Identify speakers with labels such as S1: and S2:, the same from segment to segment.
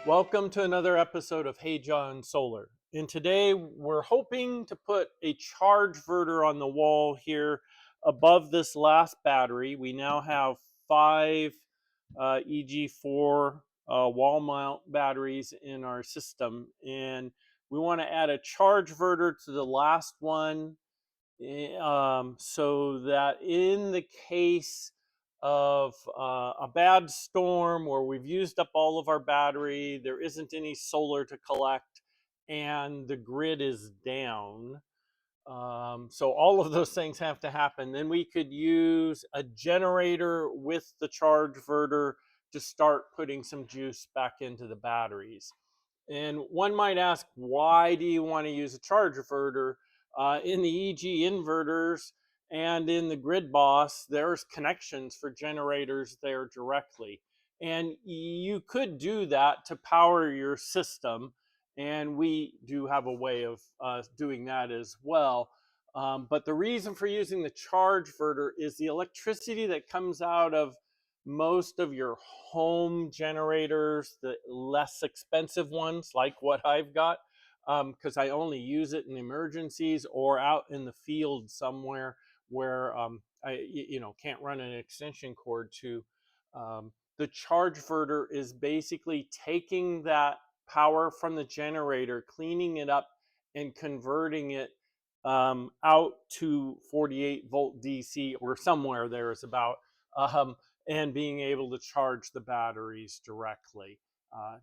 S1: Welcome to another episode of HeyJohn Solar. And today we're hoping to put a Chargeverter on the wall here above this last battery. We now have 5 EG4 wall mount batteries in our system, and we want to add a Chargeverter to the last one so that in the case of a bad storm where we've used up all of our battery, there isn't any solar to collect, and the grid is down. So all of those things have to happen. Then we could use a generator with the Chargeverter to start putting some juice back into the batteries. And one might ask, why do you want to use a Chargeverter? In the EG inverters and in the grid boss, there's connections for generators there directly. And you could do that to power your system. And we do have a way of doing that as well. But the reason for using the Chargeverter is the electricity that comes out of most of your home generators, the less expensive ones like what I've got, because I only use it in emergencies or out in the field somewhere where I can't run an extension cord to. The Chargeverter is basically taking that power from the generator, cleaning it up, and converting it out to 48 volt DC or somewhere there is about. And being able to charge the batteries directly.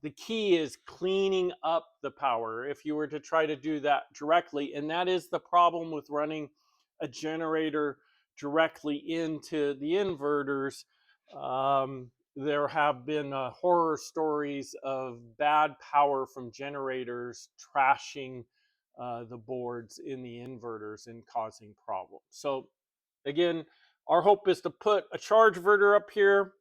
S1: The key is cleaning up the power if you were to try to do that directly, and that is the problem with running a generator directly into the inverters. There have been horror stories of bad power from generators trashing the boards in the inverters and causing problems. So again, our hope is to put a Chargeverter up here,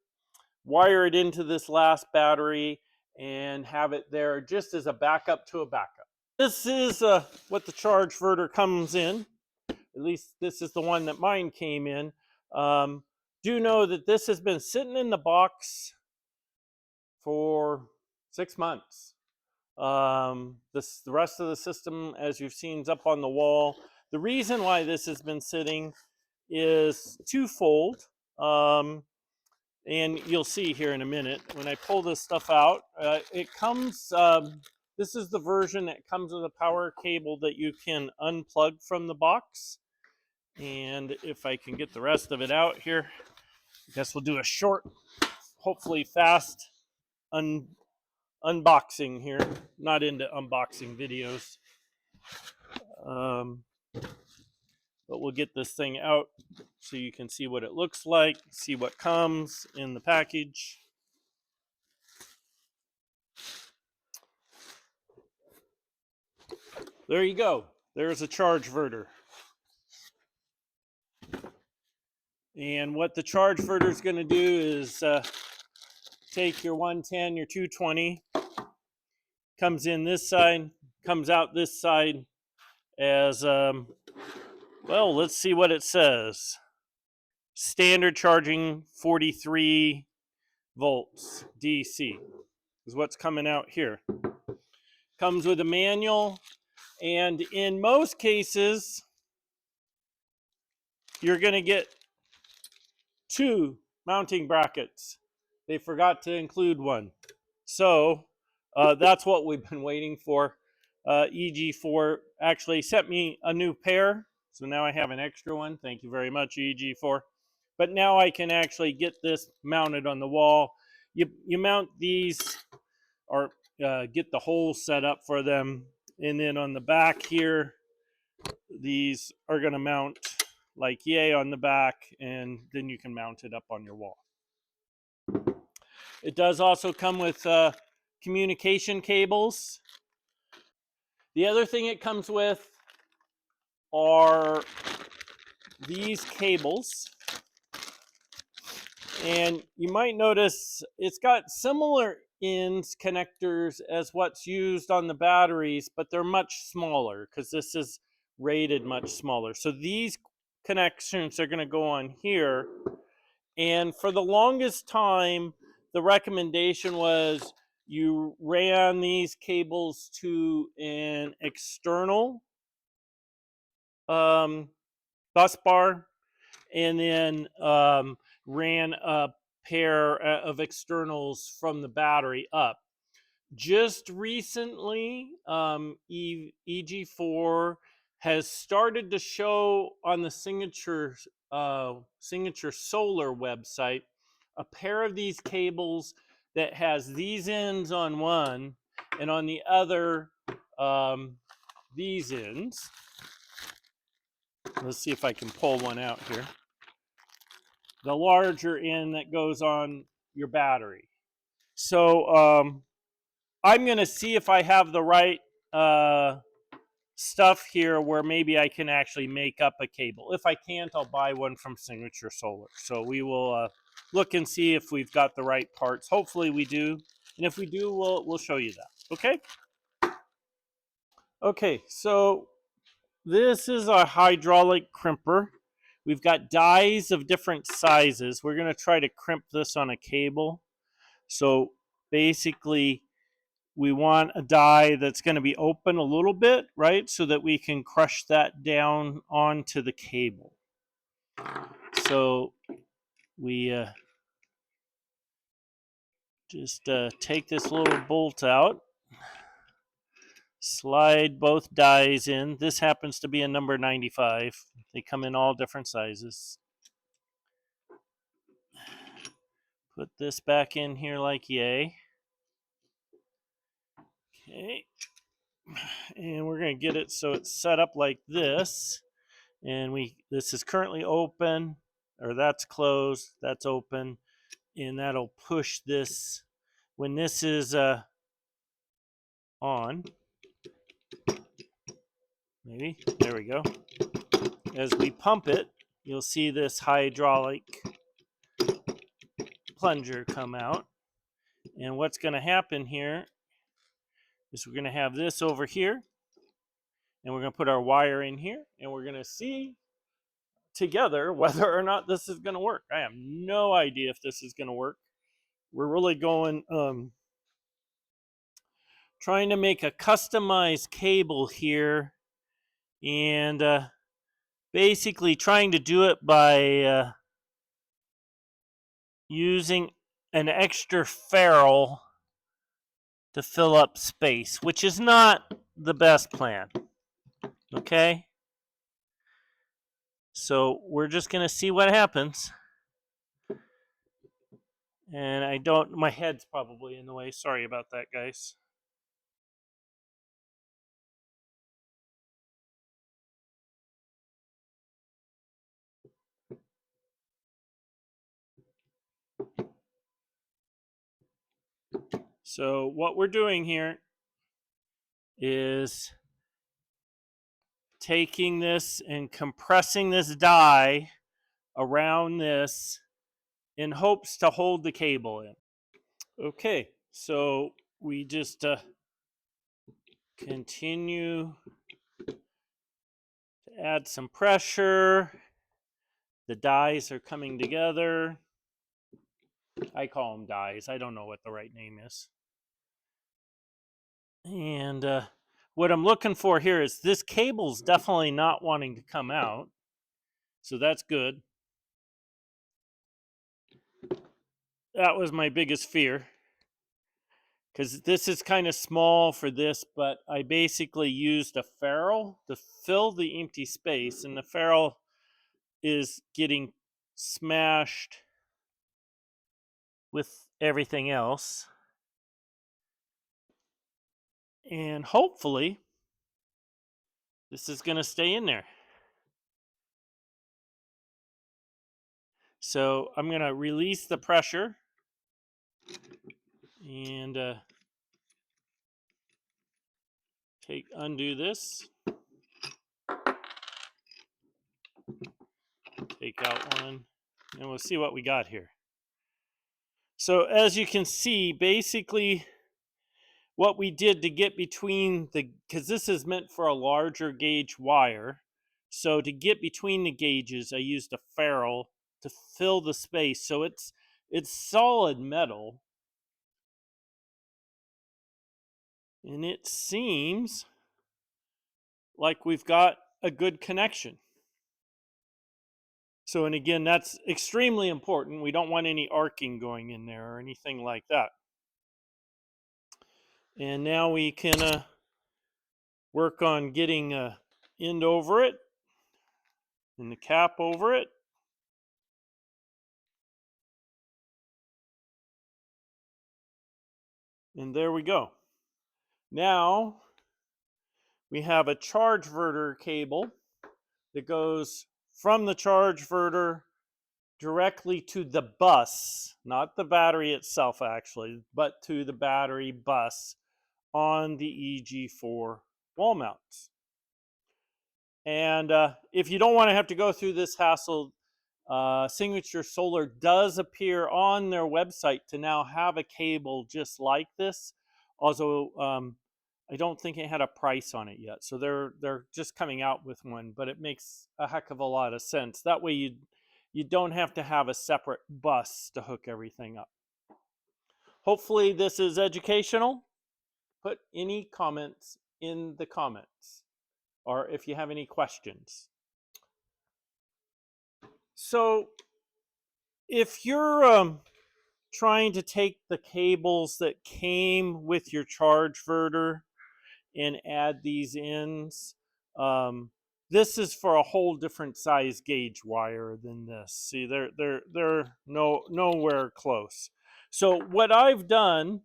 S1: wire it into this last battery, and have it there just as a backup to a backup. This is what the Chargeverter comes in. At least this is the one that mine came in. Do know that this has been sitting in the box for 6 months. The rest of the system, as you've seen, is up on the wall. The reason why this has been sitting is twofold, and you'll see here in a minute when I pull this stuff out. It comes, this is the version that comes with a power cable that you can unplug from the box. And if I can get the rest of it out here, I guess we'll do a short, hopefully fast unboxing here. Not into unboxing videos. But we'll get this thing out so you can see what it looks like, see what comes in the package. There you go. There's a Chargeverter. And what the Chargeverter is going to do is take your 110, your 220, comes in this side, comes out this side as, well, let's see what it says. Standard charging 43 volts DC is what's coming out here. Comes with a manual, and in most cases, you're going to get 2 mounting brackets. They forgot to include one. So that's what we've been waiting for. EG4 actually sent me a new pair, so now I have an extra one. Thank you very much, EG4. But now I can actually get this mounted on the wall. You mount these, or get the holes set up for them, and then on the back here, these are going to mount like yay on the back, and then you can mount it up on your wall. It does also come with communication cables. The other thing it comes with are these cables. And you might notice it's got similar ends connectors as what's used on the batteries, but they're much smaller because this is rated much smaller. So these connections are going to go on here. And for the longest time, the recommendation was you ran these cables to an external bus bar, and then ran a pair of externals from the battery up. Just recently, EG4 has started to show on the Signature Solar website a pair of these cables that has these ends on one, and on the other these ends. Let's see if I can pull one out here. The larger end that goes on your battery. So I'm going to see if I have the right stuff here where maybe I can actually make up a cable. If I can't, I'll buy one from Signature Solar. So we will look and see if we've got the right parts. Hopefully we do. And if we do, we'll show you that. Okay? Okay, so this is a hydraulic crimper. We've got dies of different sizes. We're going to try to crimp this on a cable. So basically, we want a die that's going to be open a little bit, right? So that we can crush that down onto the cable. So we just take this little bolt out, slide both dies in. This happens to be a number 95. They come in all different sizes. Put this back in here like yay. Okay. And we're going to get it so it's set up like this. And this is currently open, or that's closed, that's open, and that'll push this. When this is on, maybe, there we go. As we pump it, you'll see this hydraulic plunger come out. And what's going to happen here is we're going to have this over here, and we're going to put our wire in here, and we're going to see together whether or not this is going to work. I have no idea if this is going to work. We're really going trying to make a customized cable here, and basically trying to do it by using an extra ferrule to fill up space, which is not the best plan. Okay? So we're just going to see what happens. And my head's probably in the way. Sorry about that, guys. So what we're doing here is taking this and compressing this die around this in hopes to hold the cable in. Okay, so we just continue to add some pressure. The dies are coming together. I call them dies. I don't know what the right name is. And what I'm looking for here is this cable's definitely not wanting to come out. So that's good. That was my biggest fear, because this is kind of small for this, but I basically used a ferrule to fill the empty space, and the ferrule is getting smashed with everything else. And hopefully this is going to stay in there. So I'm going to release the pressure and undo this. Take out one, and we'll see what we got here. So as you can see, basically what we did to get between because this is meant for a larger gauge wire. So to get between the gauges, I used a ferrule to fill the space. So it's solid metal. And it seems like we've got a good connection. So, and again, that's extremely important. We don't want any arcing going in there or anything like that. And now we can work on getting a end over it and the cap over it. And there we go. Now we have a chargeverter cable that goes from the chargeverter directly to the bus, not the battery itself actually, but to the battery bus on the EG4 wall mounts. And if you don't want to have to go through this hassle, Signature Solar does appear on their website to now have a cable just like this. Also, I don't think it had a price on it yet, so they're just coming out with one, but it makes a heck of a lot of sense. That way you don't have to have a separate bus to hook everything up. Hopefully this is educational. Put any comments in the comments, or if you have any questions. So if you're trying to take the cables that came with your chargeverter and add these ends, this is for a whole different size gauge wire than this. See, they're nowhere close. So what I've done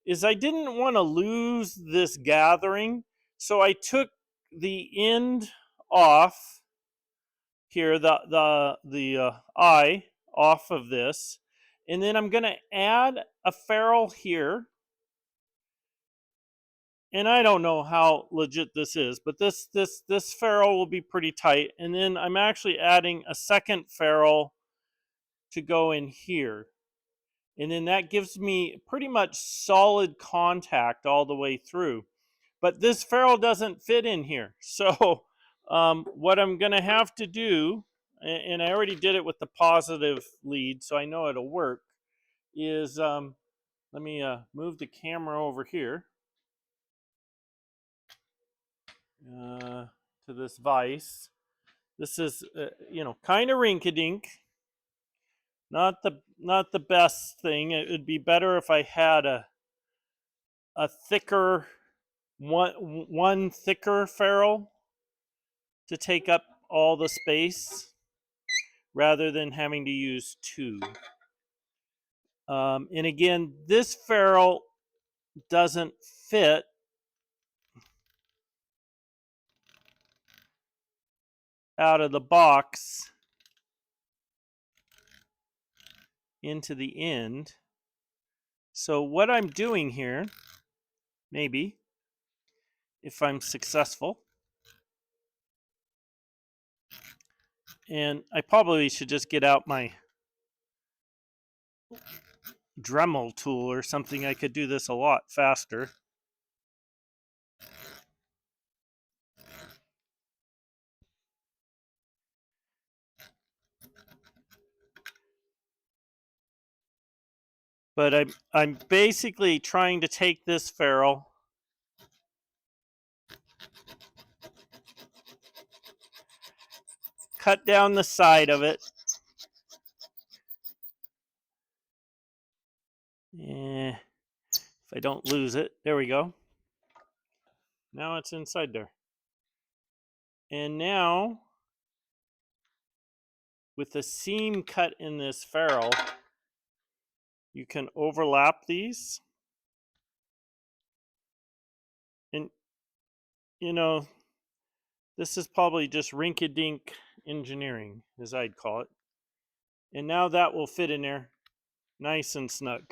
S1: is I didn't want to lose this gathering, so I took the end off here, the eye off of this, and then I'm going to add a ferrule here. And I don't know how legit this is, but this ferrule will be pretty tight. And then I'm actually adding a second ferrule to go in here. And then that gives me pretty much solid contact all the way through. But this ferrule doesn't fit in here. So what I'm going to have to do, and I already did it with the positive lead, so I know it'll work, is let me move the camera over here to this vise. This is, kind of rinky-dink. Not the best thing. It would be better if I had a thicker one thicker ferrule to take up all the space rather than having to use two. And again, this ferrule doesn't fit out of the box into the end. So what I'm doing here, maybe, if I'm successful, and I probably should just get out my Dremel tool or something. I could do this a lot faster. But I'm basically trying to take this ferrule, cut down the side of it, if I don't lose it, there we go. Now it's inside there. And now, with the seam cut in this ferrule, you can overlap these. And, this is probably just rinky-dink engineering, as I'd call it. And now that will fit in there nice and snug.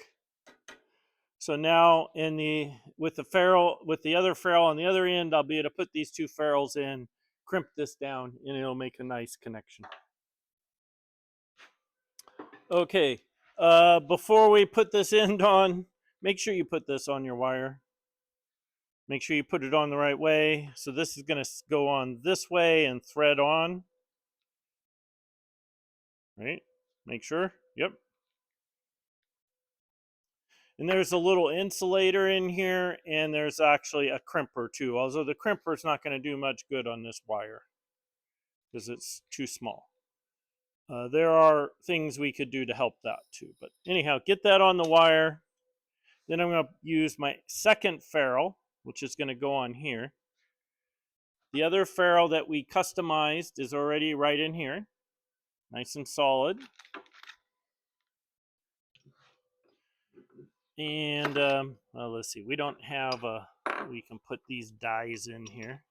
S1: So now with the other ferrule on the other end, I'll be able to put these two ferrules in, crimp this down, and it'll make a nice connection. Okay, before we put this end on, make sure you put this on your wire. Make sure you put it on the right way. So this is going to go on this way and thread on. Right? Make sure. Yep. And there's a little insulator in here, and there's actually a crimper too, although the crimper is not going to do much good on this wire because it's too small. There are things we could do to help that too. But anyhow, get that on the wire. Then I'm going to use my second ferrule, which is going to go on here. The other ferrule that we customized is already right in here, nice and solid. And well, let's see, we don't have a, we can put these dies in here.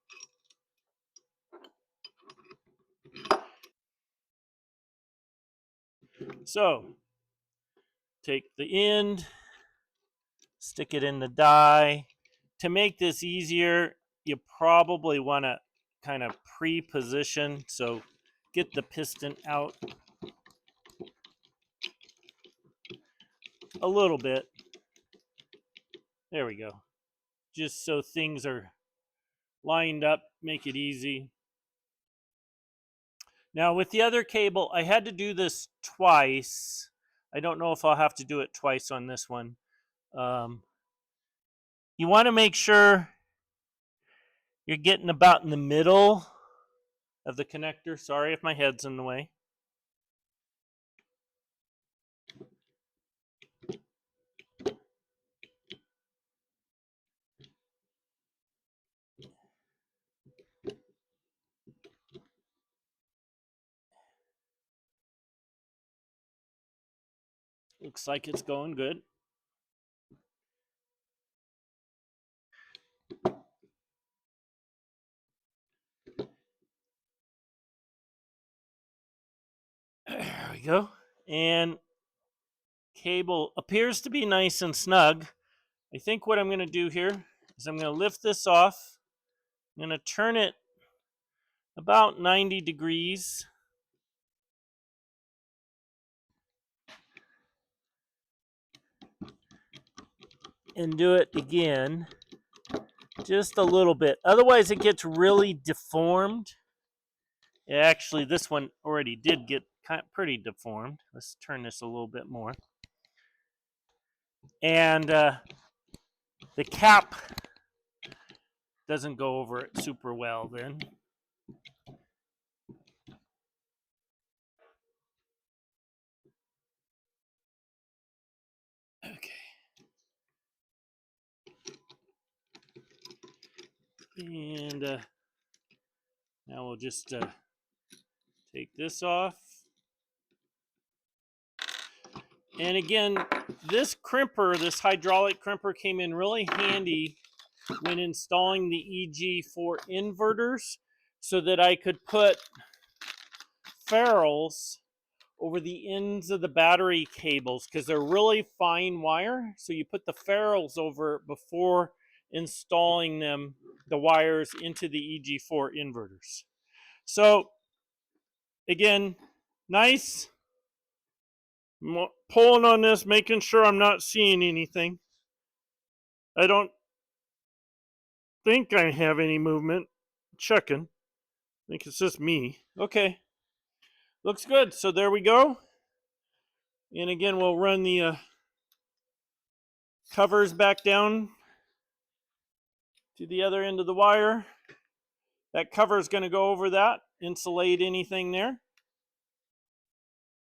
S1: So take the end, stick it in the die. To make this easier, you probably want to kind of pre-position, so get the piston out a little bit. There we go. Just so things are lined up, make it easy. Now with the other cable, I had to do this twice. I don't know if I'll have to do it twice on this one. You want to make sure you're getting about in the middle of the connector. Sorry if my head's in the way. Looks like it's going good. There we go. And cable appears to be nice and snug. I think what I'm going to do here is I'm going to lift this off. I'm going to turn it about 90 degrees. And do it again. Just a little bit. Otherwise it gets really deformed. Actually, this one already did get pretty deformed. Let's turn this a little bit more. And the cap doesn't go over it super well then. Okay. And now we'll just take this off. And again, this crimper, this hydraulic crimper, came in really handy when installing the EG4 inverters, so that I could put ferrules over the ends of the battery cables, because they're really fine wire. So you put the ferrules over before installing them, the wires, into the EG4 inverters. So again, nice. I'm pulling on this, making sure I'm not seeing anything. I don't think I have any movement. Checking. I think it's just me. Okay. Looks good. So there we go. And again, we'll run the covers back down to the other end of the wire. That cover is going to go over that, insulate anything there.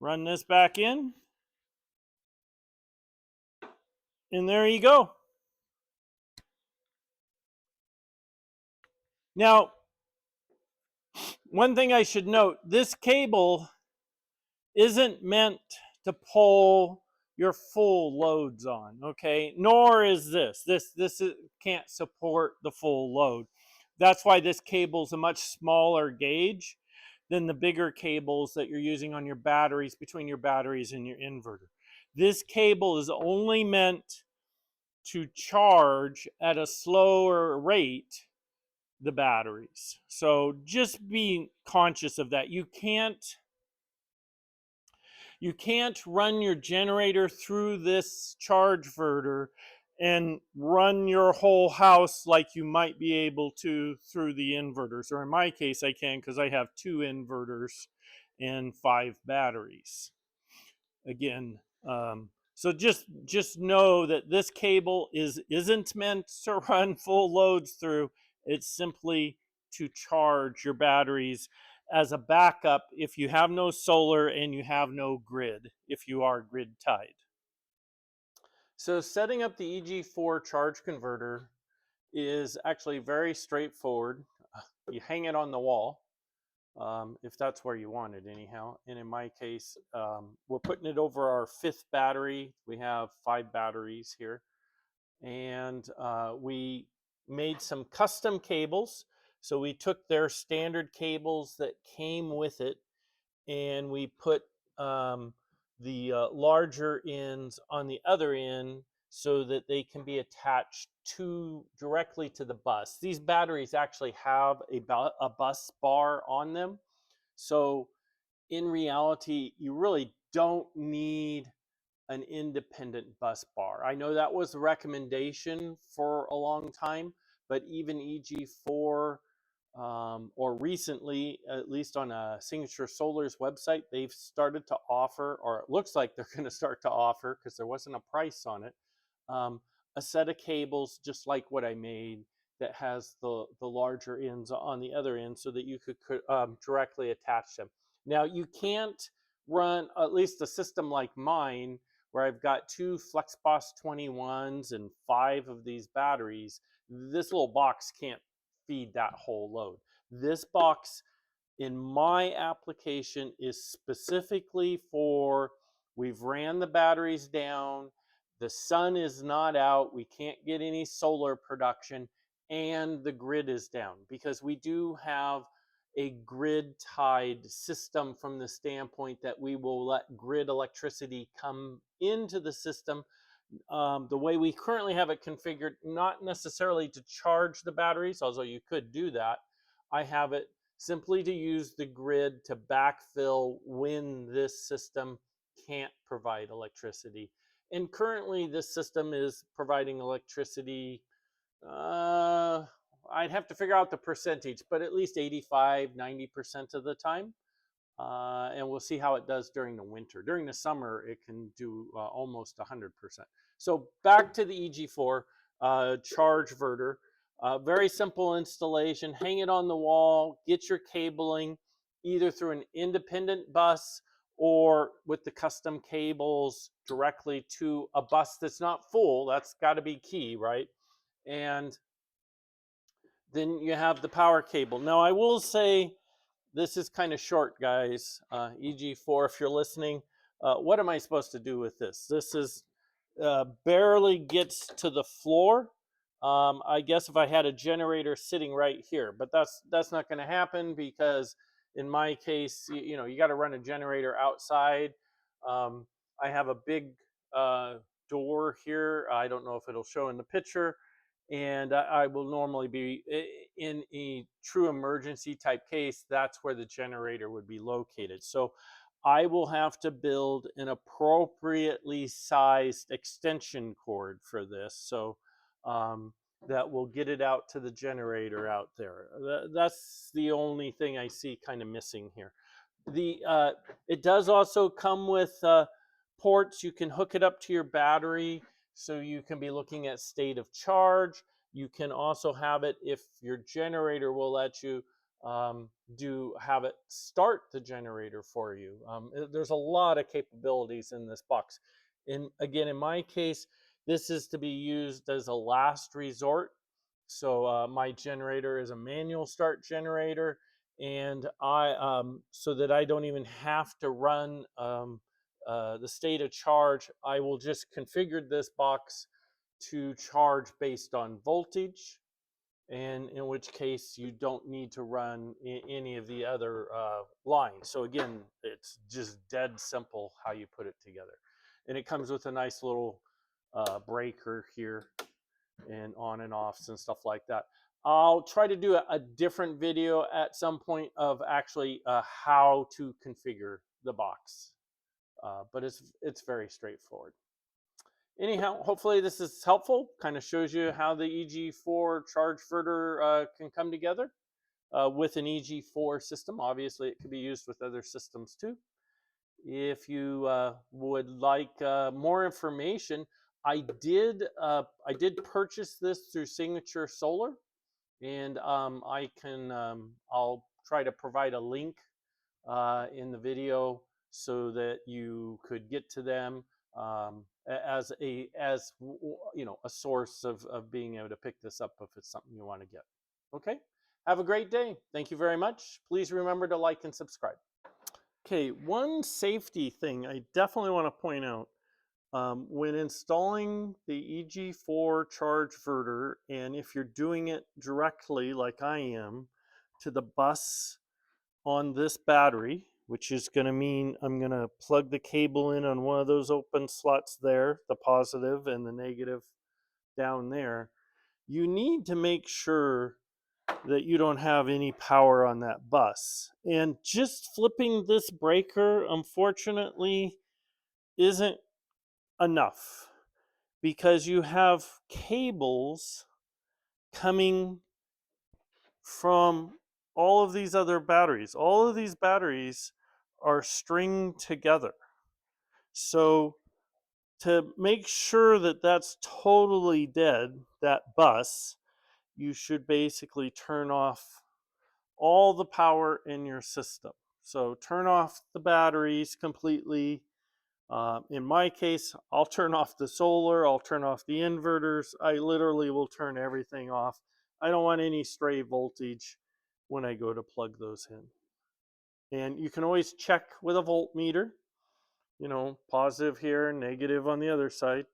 S1: Run this back in. And there you go. Now, one thing I should note, this cable isn't meant to pull your full loads on, okay? Nor is this. This can't support the full load. That's why this cable is a much smaller gauge than the bigger cables that you're using on your batteries, between your batteries and your inverter. This cable is only meant to charge at a slower rate the batteries. So just be conscious of that. You can't run your generator through this chargeverter and run your whole house like you might be able to through the inverters. Or in my case, I can, because I have 2 inverters and 5 batteries. Again, So just know that this cable isn't meant to run full loads through. It's simply to charge your batteries as a backup if you have no solar and you have no grid, if you are grid tied. So setting up the EG4 charge converter is actually very straightforward. You hang it on the wall, if that's where you want it anyhow. And in my case, we're putting it over our 5th battery. We have 5 batteries here. And we made some custom cables. So we took their standard cables that came with it, and we put the larger ends on the other end so that they can be attached directly to the bus. These batteries actually have a bus bar on them. So in reality, you really don't need an independent bus bar. I know that was a recommendation for a long time, but even EG4 or recently, at least on Signature Solar's website, they've started to offer, or it looks like they're going to start to offer, because there wasn't a price on it, um, a set of cables just like what I made that has the larger ends on the other end so that you could directly attach them. Now you can't run, at least a system like mine, where I've got 2 FlexBoss 21s and 5 of these batteries. This little box can't feed that whole load. This box in my application is specifically for, we've ran the batteries down, the sun is not out, we can't get any solar production, and the grid is down, because we do have a grid tied system from the standpoint that we will let grid electricity come into the system. The way we currently have it configured, not necessarily to charge the batteries, although you could do that. I have it simply to use the grid to backfill when this system can't provide electricity. And currently this system is providing electricity, I'd have to figure out the percentage, but at least 85, 90% of the time. And we'll see how it does during the winter. During the summer, it can do almost 100%. So back to the EG4 Chargeverter. Very simple installation. Hang it on the wall. Get your cabling either through an independent bus or with the custom cables directly to a bus that's not full. That's got to be key, right? And then you have the power cable. Now, I will say, this is kind of short, guys. EG4, if you're listening, what am I supposed to do with this? This is barely gets to the floor. I guess if I had a generator sitting right here, but that's not going to happen, because in my case, you know, you got to run a generator outside. I have a big door here. I don't know if it'll show in the picture. And I will normally be in a true emergency type case. That's where the generator would be located. So I will have to build an appropriately sized extension cord for this. So that will get it out to the generator out there. That's the only thing I see kind of missing here. It does also come with ports. You can hook it up to your battery, so you can be looking at state of charge. You can also have it, if your generator will let you, have it start the generator for you. There's a lot of capabilities in this box. And again, in my case, this is to be used as a last resort. So my generator is a manual start generator, and so that I don't even have to run the state of charge, I will just configure this box to charge based on voltage, and in which case you don't need to run any of the other lines. So again, it's just dead simple how you put it together. And it comes with a nice little breaker here, and on and offs and stuff like that. I'll try to do a different video at some point of actually how to configure the box. But it's very straightforward. Anyhow, hopefully this is helpful. Kind of shows you how the EG4 Chargeverter can come together with an EG4 system. Obviously, it could be used with other systems too. If you would like more information, I did purchase this through Signature Solar, and I'll try to provide a link in the video so that you could get to them as a source of being able to pick this up if it's something you want to get. Okay, have a great day. Thank you very much. Please remember to like and subscribe. Okay, one safety thing I definitely want to point out when installing the EG4 Chargeverter, and if you're doing it directly like I am to the bus on this battery, which is going to mean I'm going to plug the cable in on one of those open slots there, the positive and the negative down there, you need to make sure that you don't have any power on that bus. And just flipping this breaker, unfortunately, isn't enough because you have cables coming from all of these other batteries. All of these batteries are stringed together. So to make sure that that's totally dead, that bus, you should basically turn off all the power in your system. So turn off the batteries completely. In my case, I'll turn off the solar, I'll turn off the inverters. I literally will turn everything off. I don't want any stray voltage when I go to plug those in. And you can always check with a voltmeter, positive here, negative on the other side,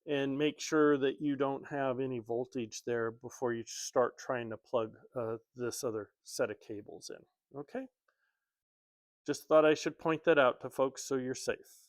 S1: and make sure that you don't have any voltage there before you start trying to plug this other set of cables in. Okay? Just thought I should point that out to folks so you're safe.